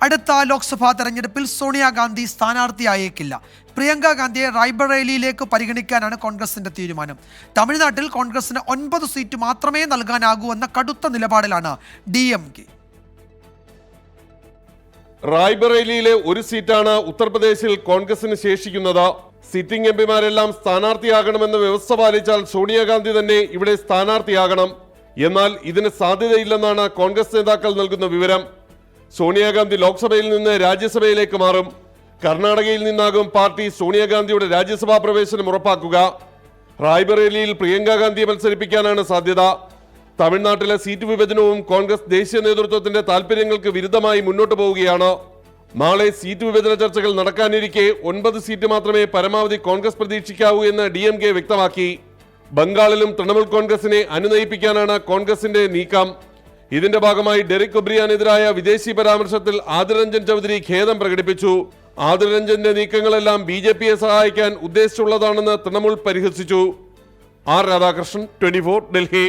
അടുത്ത ലോക്സഭാ തെരഞ്ഞെടുപ്പിൽ സോണിയാഗാന്ധി സ്ഥാനാർത്ഥിയായേക്കില്ല. പ്രിയങ്ക ഗാന്ധിയെ റായ്ബറേലിയിലേക്ക് പരിഗണിക്കാനാണ് കോൺഗ്രസിന്റെ തീരുമാനം. തമിഴ്നാട്ടിൽ കോൺഗ്രസിന് 9 സീറ്റ് മാത്രമേ നൽകാനാകൂ എന്ന കടുത്ത നിലപാടിലാണ് DMK. റായ്ബറേലിയിലെ ഒരു സീറ്റാണ് ഉത്തർപ്രദേശിൽ കോൺഗ്രസിന് ശേഷിക്കുന്നത്. സിറ്റിംഗ് എംപിമാരെല്ലാം സ്ഥാനാർത്ഥിയാകണമെന്ന വ്യവസ്ഥ പാലിച്ചാൽ സോണിയാഗാന്ധി തന്നെ ഇവിടെ സ്ഥാനാർത്ഥിയാകണം. എന്നാൽ ഇതിന് സാധ്യതയില്ലെന്നാണ് കോൺഗ്രസ് നേതാക്കൾ നൽകുന്ന വിവരം. സോണിയാഗാന്ധി ലോക്സഭയിൽ നിന്ന് രാജ്യസഭയിലേക്ക് മാറും. കർണാടകയിൽ നിന്നാകും പാർട്ടി സോണിയാഗാന്ധിയുടെ രാജ്യസഭാ പ്രവേശനം ഉറപ്പാക്കുക. റായ്ബറേലിയിൽ പ്രിയങ്ക ഗാന്ധിയെ മത്സരിപ്പിക്കാനാണ് സാധ്യത. തമിഴ്നാട്ടിലെ സീറ്റ് വിഭജനവും കോൺഗ്രസ് ദേശീയ നേതൃത്വത്തിന്റെ താൽപര്യങ്ങൾക്ക് വിരുദ്ധമായി മുന്നോട്ട് പോവുകയാണ്. നാളെ സീറ്റ് വിഭജന ചർച്ചകൾ നടക്കാനിരിക്കെ 9 സീറ്റ് മാത്രമേ പരമാവധി കോൺഗ്രസ് പ്രതീക്ഷിക്കാവൂ എന്ന് DMK വ്യക്തമാക്കി. ബംഗാളിലും തൃണമൂൽ കോൺഗ്രസിനെ അനുനയിപ്പിക്കാനാണ് കോൺഗ്രസിന്റെ നീക്കം. ഇതിന്റെ ഭാഗമായി ഡെറിക് ഒബ്രിയാനെതിരായ വിദേശി പരാമർശത്തിൽ ആദിർ രഞ്ജൻ ചൗധരി ഖേദം പ്രകടിപ്പിച്ചു. ആദിർ രഞ്ജന്റെ നീക്കങ്ങളെല്ലാം BJPയെ സഹായിക്കാൻ ഉദ്ദേശിച്ചുള്ളതാണെന്ന് തൃണമൂൽ പരിഹസിച്ചു. R. രാധാകൃഷ്ണൻ, 24, ഡൽഹി.